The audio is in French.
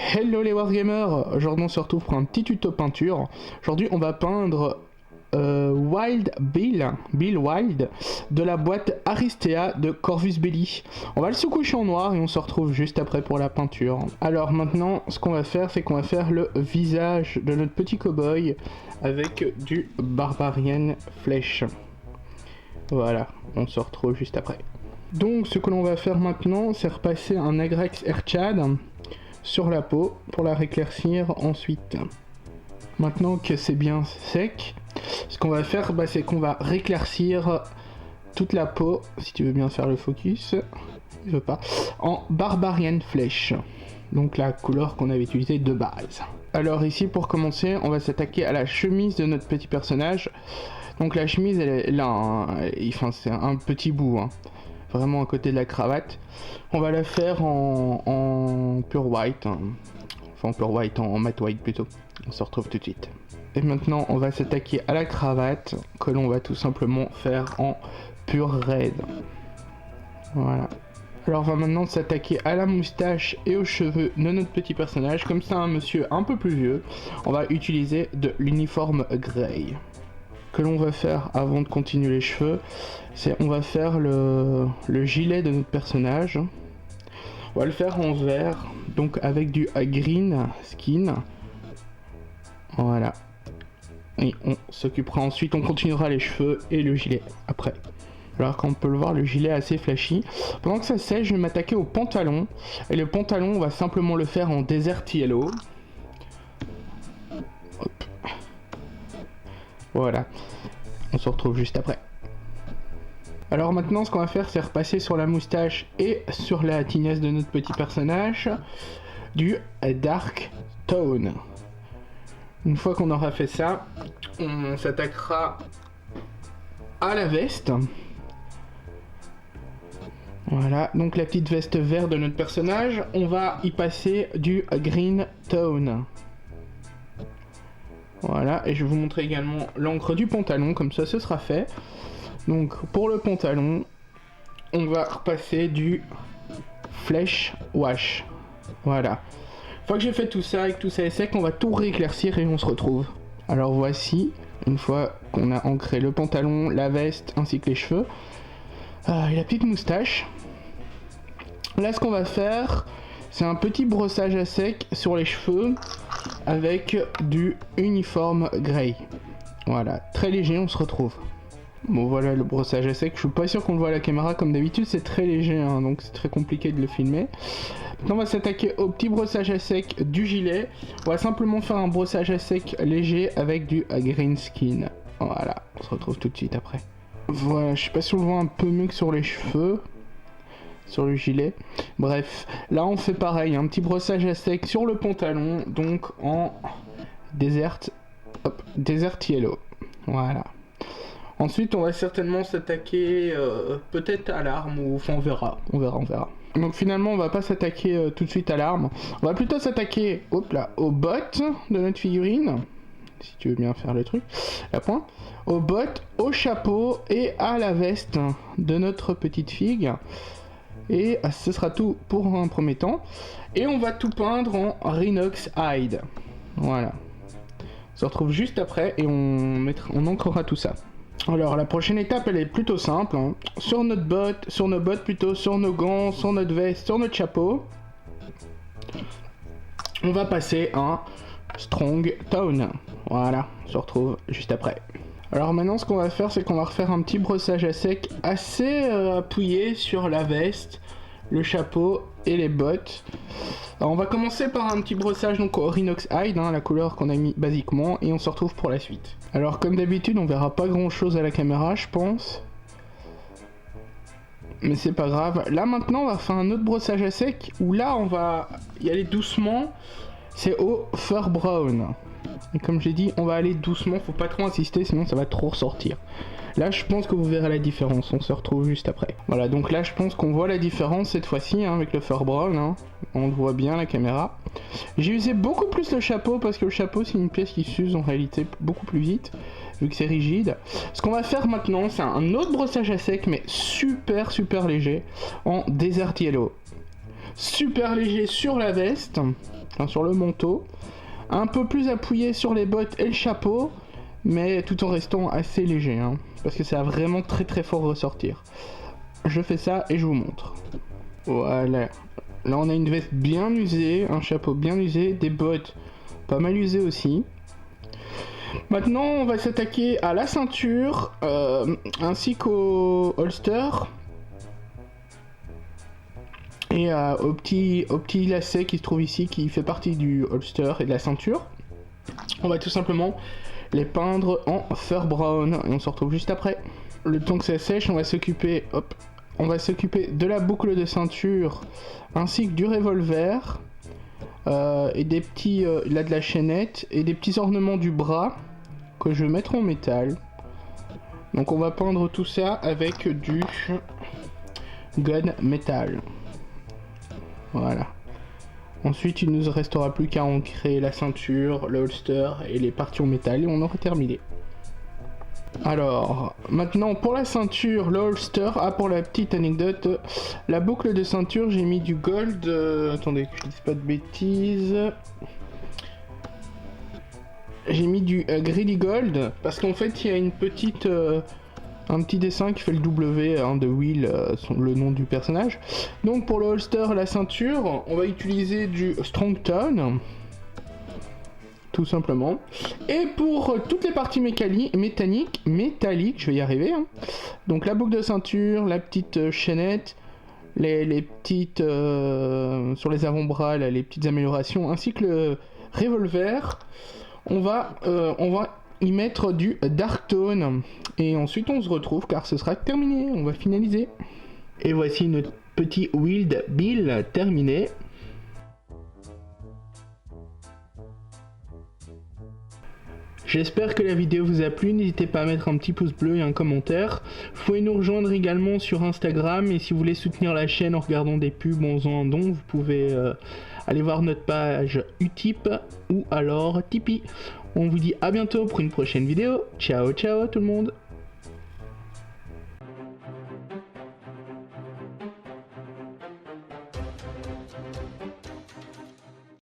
Hello les Wargamers, aujourd'hui on se retrouve pour un petit tuto peinture. Aujourd'hui on va peindre Wild Bill Wild de la boîte Aristea de Corvus Belli. On va le sous-coucher en noir et on se retrouve juste après pour la peinture. Alors maintenant ce qu'on va faire c'est qu'on va faire le visage de notre petit cow-boy avec du Barbarian Flèche. Voilà, on se retrouve juste après. Donc ce que l'on va faire maintenant c'est repasser un Agrex Airchad sur la peau pour la réclaircir ensuite. Maintenant que c'est bien sec, ce qu'on va faire c'est qu'on va réclaircir toute la peau, si tu veux bien faire le focus, je veux pas, en Barbarian Flèche, donc la couleur qu'on avait utilisée de base. Alors ici pour commencer on va s'attaquer à la chemise de notre petit personnage. Donc la chemise elle est là, enfin c'est un petit bout, vraiment à côté de la cravate. On va la faire en pure white, enfin en pure white, en matte white plutôt. On se retrouve tout de suite. Et maintenant on va s'attaquer à la cravate que l'on va tout simplement faire en pure red. Voilà. Alors on va maintenant s'attaquer à la moustache et aux cheveux de notre petit personnage. Comme c'est un monsieur un peu plus vieux, on va utiliser de l'uniforme grey. Que l'on va faire avant de continuer les cheveux, c'est on va faire le gilet de notre personnage. On va le faire en vert, donc avec du green skin. Voilà. Et on s'occupera ensuite, on continuera les cheveux et le gilet après. Alors comme on peut le voir, le gilet est assez flashy. Pendant que ça sèche, je vais m'attaquer au pantalon. Et le pantalon, on va simplement le faire en Desert Yellow. Hop. Voilà. On se retrouve juste après. Alors maintenant, ce qu'on va faire, c'est repasser sur la moustache et sur la tignasse de notre petit personnage du Dark Tone. Une fois qu'on aura fait ça, on s'attaquera à la veste. Voilà, donc la petite veste verte de notre personnage, on va y passer du Green Tone. Voilà, et je vais vous montrer également l'encre du pantalon, comme ça ce sera fait. Donc pour le pantalon, on va repasser du Flèche Wash. Voilà. Une fois que j'ai fait tout ça et que tout ça est sec, on va tout rééclaircir et on se retrouve. Alors voici, une fois qu'on a ancré le pantalon, la veste ainsi que les cheveux, et la petite moustache. Là ce qu'on va faire, c'est un petit brossage à sec sur les cheveux avec du uniforme grey. Voilà, très léger, on se retrouve. Bon voilà le brossage à sec, je suis pas sûr qu'on le voit à la caméra, comme d'habitude c'est très léger, donc c'est très compliqué de le filmer. Maintenant on va s'attaquer au petit brossage à sec du gilet. On va simplement faire un brossage à sec léger avec du green skin. Voilà, on se retrouve tout de suite après. Voilà, je sais pas si on le voit un peu mieux que sur les cheveux, sur le gilet. Bref, là on fait pareil, un petit brossage à sec sur le pantalon, donc en Desert Yellow. Voilà. Ensuite on va certainement s'attaquer peut-être à l'arme, ou enfin on verra. Donc finalement on va pas s'attaquer tout de suite à l'arme, on va plutôt s'attaquer aux bottes de notre figurine, si tu veux bien faire le truc, la pointe, aux bottes, au chapeau et à la veste de notre petite figue. Et ce sera tout pour un premier temps. Et on va tout peindre en Rhinox Hide. Voilà. On se retrouve juste après et on ancrera tout ça. Alors la prochaine étape elle est plutôt simple. Sur nos bottes, sur nos gants, sur notre veste, sur notre chapeau, on va passer un Strong Tone. Voilà, on se retrouve juste après. Alors maintenant ce qu'on va faire c'est qu'on va refaire un petit brossage à sec assez appuyé sur la veste, le chapeau et les bottes. Alors on va commencer par un petit brossage donc au Rhinox Hide, la couleur qu'on a mis basiquement, et on se retrouve pour la suite. Alors comme d'habitude on verra pas grand chose à la caméra je pense, mais c'est pas grave. Là maintenant on va faire un autre brossage à sec où là on va y aller doucement, c'est au Fur Brown. Et comme j'ai dit, on va aller doucement, faut pas trop insister, sinon ça va trop ressortir. Là, je pense que vous verrez la différence, on se retrouve juste après. Voilà, donc là, je pense qu'on voit la différence cette fois-ci, avec le Fur Brown, on le voit bien, la caméra. J'ai usé beaucoup plus le chapeau, parce que le chapeau, c'est une pièce qui s'use en réalité beaucoup plus vite, vu que c'est rigide. Ce qu'on va faire maintenant, c'est un autre brossage à sec, mais super léger, en Desert Yellow. Super léger sur la veste. enfin sur le manteau. Un peu plus appuyé sur les bottes et le chapeau, mais tout en restant assez léger, hein, parce que ça va vraiment très fort ressortir. Je fais ça et je vous montre. Voilà. Là on a une veste bien usée, un chapeau bien usé, des bottes pas mal usées aussi. Maintenant on va s'attaquer à la ceinture, ainsi qu'au holster. Et au petit lacet qui se trouve ici, qui fait partie du holster et de la ceinture. On va tout simplement les peindre en fur brown et on se retrouve juste après. Le temps que ça sèche, on va s'occuper de la boucle de ceinture ainsi que du revolver et des petits là de la chaînette et des petits ornements du bras que je vais mettre en métal. Donc on va peindre tout ça avec du gun métal. Voilà. Ensuite, il nous restera plus qu'à ancrer la ceinture, le holster et les parties en métal et on aura terminé. Alors, maintenant pour la ceinture, le holster, pour la petite anecdote, la boucle de ceinture, j'ai mis du gold, attendez que je dise pas de bêtises. J'ai mis du greedy gold parce qu'en fait il y a une petite... un petit dessin qui fait le W de Will, le nom du personnage. Donc pour le holster, la ceinture, on va utiliser du Strong Tone, tout simplement. Et pour toutes les parties métalliques, je vais y arriver, hein. Donc la boucle de ceinture, la petite chaînette, les petites sur les avant-bras, les petites améliorations, ainsi que le revolver, on va y mettre du Dark Tone et ensuite on se retrouve car ce sera terminé, on va finaliser. Et voici notre petit Wild Bill terminé. J'espère que la vidéo vous a plu, n'hésitez pas à mettre un petit pouce bleu et un commentaire. Vous pouvez nous rejoindre également sur Instagram et si vous voulez soutenir la chaîne en regardant des pubs, en faisant un don, vous pouvez aller voir notre page Utip ou alors Tipeee. On vous dit à bientôt pour une prochaine vidéo. Ciao ciao tout le monde.